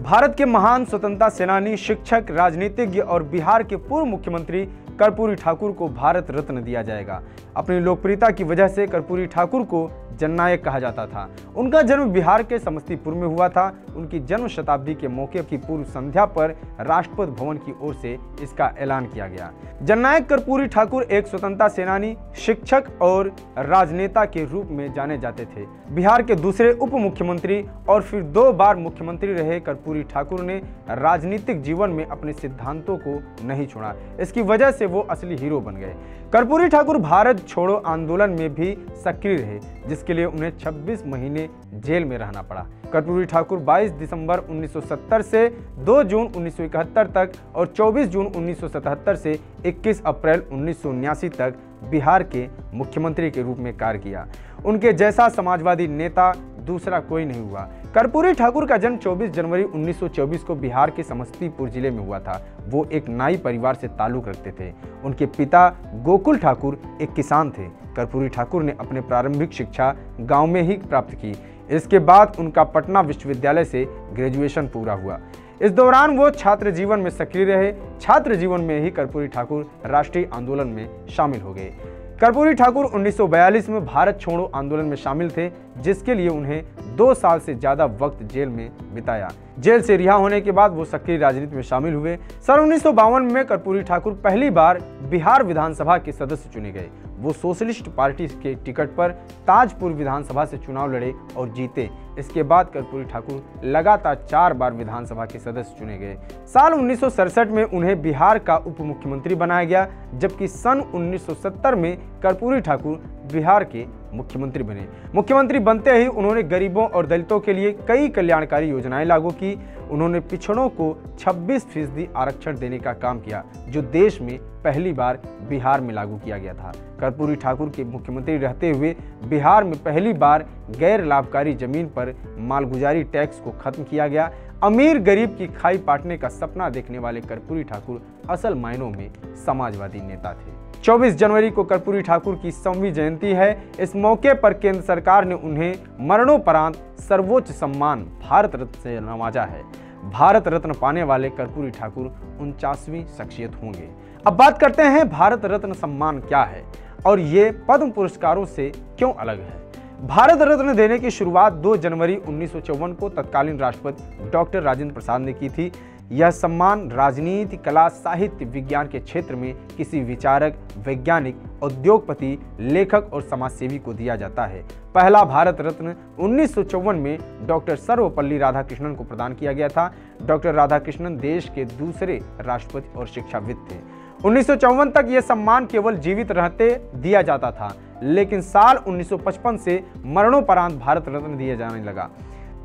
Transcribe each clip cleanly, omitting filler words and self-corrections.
भारत के महान स्वतंत्रता सेनानी, शिक्षक, राजनीतिज्ञ और बिहार के पूर्व मुख्यमंत्री कर्पूरी ठाकुर को भारत रत्न दिया जाएगा। अपनी लोकप्रियता की वजह से कर्पूरी ठाकुर को जननायक कहा जाता था। उनका जन्म बिहार के समस्तीपुर में हुआ था। उनकी जन्म शताब्दी के मौके की पूर्व संध्या पर राष्ट्रपति भवन की ओर से इसका ऐलान किया गया। जननायक कर्पूरी ठाकुर एक स्वतंत्रता सेनानी, शिक्षक और राजनेता के रूप में जाने जाते थे। बिहार के दूसरे उप मुख्यमंत्री और फिर 2 बार मुख्यमंत्री रहे कर्पूरी ठाकुर ने राजनीतिक जीवन में अपने सिद्धांतों को नहीं छोड़ा। इसकी वजह से वो असली हीरो बन गए। कर्पूरी ठाकुर भारत छोड़ो आंदोलन में भी सक्रिय रहे, जिसके लिए उन्हें 26 महीने जेल में रहना पड़ा। कर्पूरी ठाकुर 22 दिसंबर 1970 से 2 जून 1971 तक और 24 जून 1977 से 21 अप्रैल 1979 तक बिहार के मुख्यमंत्री के रूप में कार्य किया। उनके जैसा समाजवादी नेता दूसरा कोई नहीं हुआ। कर्पूरी ठाकुर का जन्म 24 जनवरी 1924 को बिहार के समस्तीपुर जिले में हुआ था। वो एक नाई परिवार से ताल्लुक रखते थे। उनके पिता गोकुल ठाकुर एक किसान थे। कर्पूरी ठाकुर ने अपने प्रारंभिक शिक्षा गांव में ही प्राप्त की। इसके बाद उनका पटना विश्वविद्यालय से ग्रेजुएशन पूरा हुआ। इस दौरान वो छात्र जीवन में सक्रिय रहे। छात्र जीवन में ही कर्पूरी ठाकुर राष्ट्रीय आंदोलन में शामिल हो गए। कर्पूरी ठाकुर 1942 में भारत छोड़ो आंदोलन में शामिल थे, जिसके लिए उन्हें 2 साल से ज्यादा वक्त जेल में बिताया। जेल से रिहा होने के बाद वो सक्रिय राजनीति में शामिल हुए। सन 1952 में कर्पूरी ठाकुर पहली बार बिहार विधानसभा के सदस्य चुने गए। वो सोशलिस्ट पार्टी के टिकट पर ताजपुर विधानसभा से चुनाव लड़े और जीते। इसके बाद कर्पूरी ठाकुर लगातार 4 बार विधानसभा के सदस्य चुने गए। साल 1967 में उन्हें बिहार का उप मुख्यमंत्री बनाया गया, जबकि सन 1970 में कर्पूरी ठाकुर बिहार के मुख्यमंत्री बने। मुख्यमंत्री बनते ही उन्होंने गरीबों और दलितों के लिए कई कल्याणकारी योजनाएं लागू की। उन्होंने पिछड़ों को 26% आरक्षण देने का काम किया, जो देश में पहली बार बिहार में लागू किया गया था। कर्पूरी ठाकुर के मुख्यमंत्री रहते हुए बिहार में पहली बार गैर लाभकारी जमीन पर मालगुजारी टैक्स को खत्म किया गया। अमीर गरीब की खाई पाटने का सपना देखने वाले कर्पूरी ठाकुर असल मायनों में समाजवादी नेता थे। 24 जनवरी को कर्पूरी ठाकुर की 100वीं जयंती है। इस मौके पर केंद्र सरकार ने उन्हें मरणोपरांत सर्वोच्च सम्मान भारत रत्न से नवाजा है। भारत रत्न पाने वाले कर्पूरी ठाकुर 49वीं शख्सियत होंगे। अब बात करते हैं भारत रत्न सम्मान क्या है और ये पद्म पुरस्कारों से क्यों अलग है। भारत रत्न देने की शुरुआत 2 जनवरी 1954 को तत्कालीन राष्ट्रपति डॉक्टर राजेंद्र प्रसाद ने की थी। यह सम्मान राजनीति, कला, साहित्य, विज्ञान के क्षेत्र में किसी विचारक, वैज्ञानिक, उद्योगपति, लेखक और समाजसेवी को दिया जाता है। पहला भारत रत्न 1954 में डॉक्टर सर्वपल्ली राधाकृष्णन को प्रदान किया गया था। डॉक्टर राधाकृष्णन देश के दूसरे राष्ट्रपति और शिक्षाविद थे। 1954 तक यह सम्मान केवल जीवित रहते दिया जाता था, लेकिन साल 1955 से मरणोपरांत भारत रत्न दिया जाने लगा।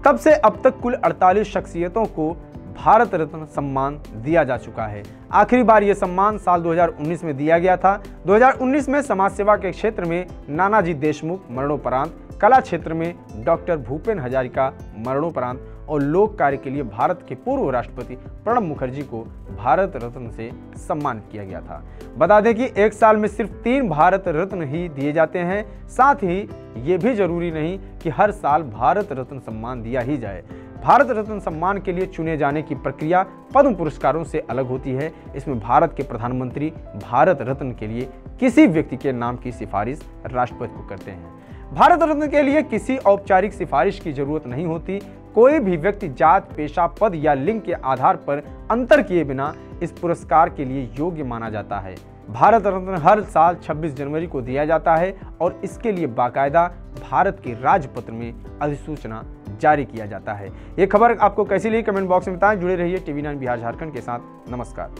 तब से अब तक कुल 48 शख्सियतों को भारत रत्न सम्मान दिया जा चुका है। आखिरी बार यह सम्मान साल 2019 में दिया गया था। 2019 में समाज सेवा के क्षेत्र में नानाजी देशमुख मरणोपरांत, कला क्षेत्र में डॉक्टर भूपेन हजारिका मरणोपरांत और लोक कार्य के लिए भारत के पूर्व राष्ट्रपति प्रणब मुखर्जी को भारत रत्न से सम्मानित किया गया था। बता दें कि एक साल में सिर्फ 3 भारत रत्न ही दिए जाते हैं। साथ ही ये भी जरूरी नहीं कि हर साल भारत रत्न सम्मान दिया ही जाए। भारत रत्न सम्मान के लिए चुने जाने की प्रक्रिया पद्म पुरस्कारों से अलग होती है। इसमें भारत के प्रधानमंत्री भारत रत्न के लिए किसी व्यक्ति के नाम की सिफारिश राष्ट्रपति को करते हैं। भारत रत्न के लिए किसी औपचारिक सिफारिश की जरूरत नहीं होती। कोई भी व्यक्ति जात, पेशा, पद या लिंग के आधार पर अंतर किए बिना इस पुरस्कार के लिए योग्य माना जाता है। भारत रत्न हर साल 26 जनवरी को दिया जाता है और इसके लिए बाकायदा भारत के राजपत्र में अधिसूचना जारी किया जाता है। ये खबर आपको कैसी लगी कमेंट बॉक्स में बताएं। जुड़े रहिए TV9 बिहार झारखंड के साथ। नमस्कार।